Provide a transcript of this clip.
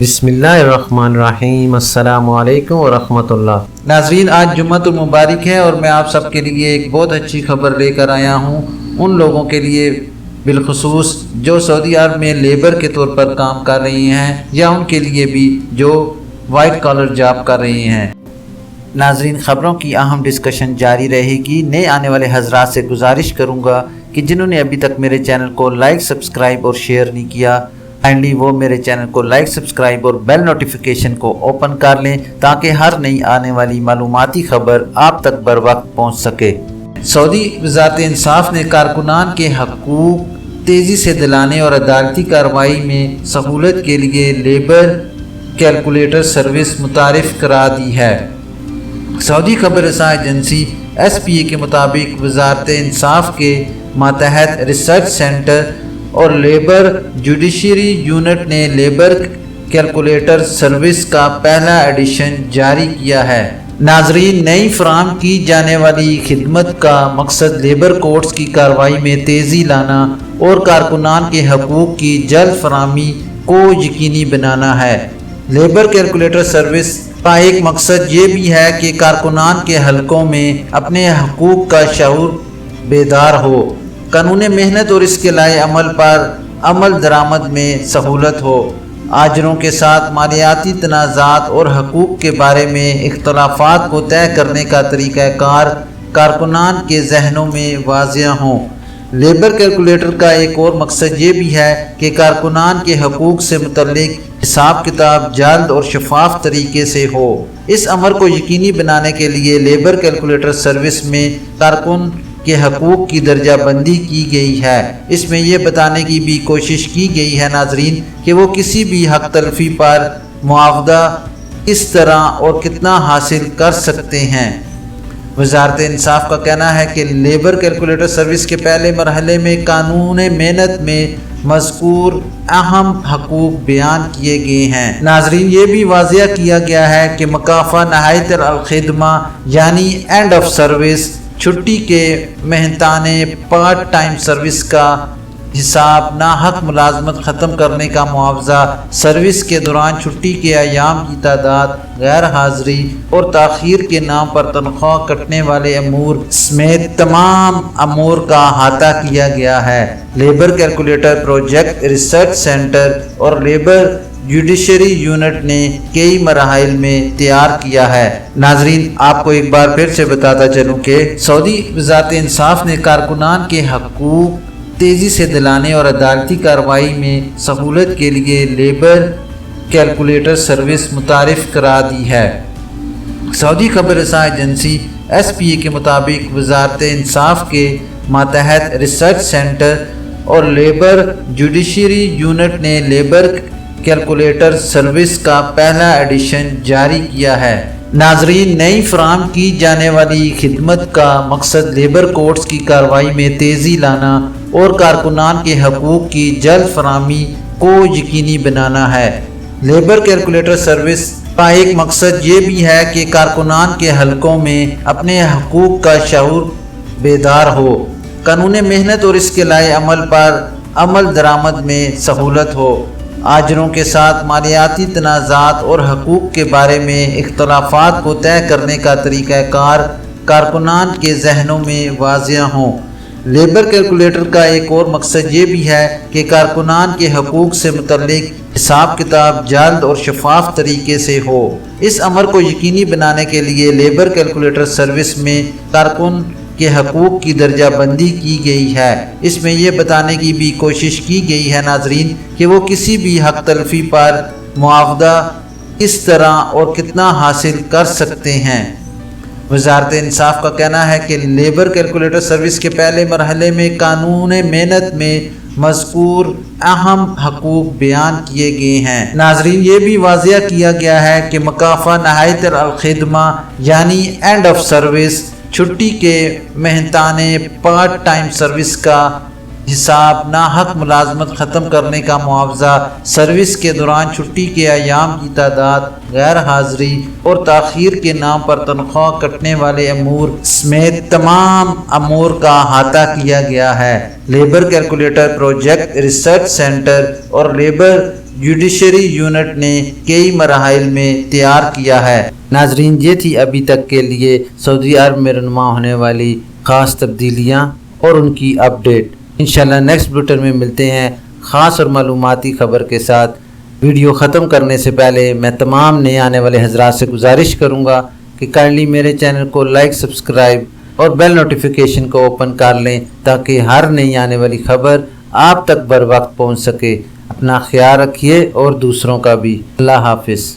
بسم اللہ الرحمن الرحیم۔ السلام علیکم ورحمۃ اللہ۔ ناظرین، آج جمعۃ المبارک ہے اور میں آپ سب کے لیے ایک بہت اچھی خبر لے کر آیا ہوں، ان لوگوں کے لیے بالخصوص جو سعودی عرب میں لیبر کے طور پر کام کر رہی ہیں یا ان کے لیے بھی جو وائٹ کالر جاب کر رہی ہیں۔ ناظرین، خبروں کی اہم ڈسکشن جاری رہے گی۔ نئے آنے والے حضرات سے گزارش کروں گا کہ جنہوں نے ابھی تک میرے چینل کو لائک، سبسکرائب اور شیئر نہیں کیا، کائنڈلی وہ میرے چینل کو لائک، سبسکرائب اور بیل نوٹیفیکیشن کو اوپن کر لیں تاکہ ہر نئی آنے والی معلوماتی خبر آپ تک بر وقت پہنچ سکے۔ سعودی وزارت انصاف نے کارکنان کے حقوق تیزی سے دلانے اور عدالتی کارروائی میں سہولت کے لیے لیبر کیلکولیٹر سروس متعارف کرا دی ہے۔ سعودی خبر رساں ایجنسی SPA کے مطابق وزارت انصاف کے ماتحت ریسرچ سینٹر اور لیبر جوڈیشری یونٹ نے لیبر کیلکولیٹر سروس کا پہلا ایڈیشن جاری کیا ہے۔ ناظرین، نئی فراہم کی جانے والی خدمت کا مقصد لیبر کورٹس کی کارروائی میں تیزی لانا اور کارکنان کے حقوق کی جلد فراہمی کو یقینی بنانا ہے۔ لیبر کیلکولیٹر سروس کا ایک مقصد یہ بھی ہے کہ کارکنان کے حلقوں میں اپنے حقوق کا شعور بیدار ہو، قانون محنت اور اس کے لائے عمل پر عمل درآمد میں سہولت ہو، آجروں کے ساتھ مالیاتی تنازعات اور حقوق کے بارے میں اختلافات کو طے کرنے کا طریقہ کار کارکنان کے ذہنوں میں واضح ہوں۔ لیبر کیلکولیٹر کا ایک اور مقصد یہ بھی ہے کہ کارکنان کے حقوق سے متعلق حساب کتاب جلد اور شفاف طریقے سے ہو۔ اس امر کو یقینی بنانے کے لیے لیبر کیلکولیٹر سروس میں کارکن کے حقوق کی درجہ بندی کی گئی ہے۔ اس میں یہ بتانے کی بھی کوشش کی گئی ہے ناظرین کہ وہ کسی بھی حق تلفی پر معاوضہ کس طرح اور کتنا حاصل کر سکتے ہیں۔ وزارت انصاف کا کہنا ہے کہ لیبر کیلکولیٹر سروس کے پہلے مرحلے میں قانون محنت میں مذکور اہم حقوق بیان کیے گئے ہیں۔ ناظرین، یہ بھی واضح کیا گیا ہے کہ مکافہ نہایت الخدمہ یعنی اینڈ آف سروس، چھٹی کے مہنتانے پارٹ ٹائم سروس کا حساب، ناحق ملازمت ختم کرنے کا معاوضہ، سروس کے دوران چھٹی کے ایام کی تعداد، غیر حاضری اور تاخیر کے نام پر تنخواہ کٹنے والے امور سمیت تمام امور کا احاطہ کیا گیا ہے۔ Labour calculator project research centre اور لیبر جوڈیشری یونٹ نے کئی مراحل میں تیار کیا ہے۔ ناظرین، آپ کو ایک بار پھر سے بتاتا چلوں کہ سعودی وزارت انصاف نے کارکنان کے حقوق تیزی سے دلانے اور عدالتی کارروائی میں سہولت کے لیے لیبر کیلکولیٹر سروس متعارف کرا دی ہے۔ سعودی خبر رساں ایجنسی SPA کے مطابق وزارت انصاف کے ماتحت ریسرچ سینٹر اور لیبر جوڈیشری یونٹ نے لیبر کیلکولیٹر سروس کا پہلا ایڈیشن جاری کیا ہے۔ ناظرین، نئی فراہم کی جانے والی خدمت کا مقصد لیبر کورٹس کی کارروائی میں تیزی لانا اور کارکنان کے حقوق کی جلد فراہمی کو یقینی بنانا ہے۔ لیبر کیلکولیٹر سروس کا ایک مقصد یہ بھی ہے کہ کارکنان کے حلقوں میں اپنے حقوق کا شعور بیدار ہو، قانون محنت اور اس کے لائے عمل پر عمل درآمد میں سہولت ہو، آجروں کے ساتھ مالیاتی تنازعات اور حقوق کے بارے میں اختلافات کو طے کرنے کا طریقہ کار کارکنان کے ذہنوں میں واضح ہوں۔ لیبر کیلکولیٹر کا ایک اور مقصد یہ بھی ہے کہ کارکنان کے حقوق سے متعلق حساب کتاب جلد اور شفاف طریقے سے ہو۔ اس امر کو یقینی بنانے کے لیے لیبر کیلکولیٹر سروس میں کارکن کے حقوق کی درجہ بندی کی گئی ہے۔ اس میں یہ بتانے کی بھی کوشش کی گئی ہے ناظرین کہ وہ کسی بھی حق تلفی پر معاوضہ کس طرح اور کتنا حاصل کر سکتے ہیں۔ وزارت انصاف کا کہنا ہے کہ لیبر کیلکولیٹر سروس کے پہلے مرحلے میں قانون محنت میں مذکور اہم حقوق بیان کیے گئے ہیں۔ ناظرین، یہ بھی واضح کیا گیا ہے کہ مکافہ نہایت الخدمہ یعنی اینڈ آف سروس، چھٹی کے مہنتانے پارٹ ٹائم سروس کا حساب، ناحق ملازمت ختم کرنے کا معاوضہ، سروس کے دوران چھٹی کے ایام کی تعداد، غیر حاضری اور تاخیر کے نام پر تنخواہ کٹنے والے امور سمیت تمام امور کا احاطہ کیا گیا ہے۔ Labour calculator project research centre اور لیبر جوڈیشری یونٹ نے کئی مراحل میں تیار کیا ہے۔ ناظرین، یہ تھی ابھی تک کے لیے سعودی عرب میں رونما ہونے والی خاص تبدیلیاں اور ان کی اپڈیٹ۔ انشاءاللہ نیکسٹ بلیٹن میں ملتے ہیں خاص اور معلوماتی خبر کے ساتھ۔ ویڈیو ختم کرنے سے پہلے میں تمام نئے آنے والے حضرات سے گزارش کروں گا کہ کائنڈلی میرے چینل کو لائک، سبسکرائب اور بیل نوٹیفیکیشن کو اوپن کر لیں تاکہ ہر نئی آنے والی خبر آپ تک بر وقت پہنچ سکے۔ اپنا خیال رکھیے اور دوسروں کا بھی۔ اللہ حافظ۔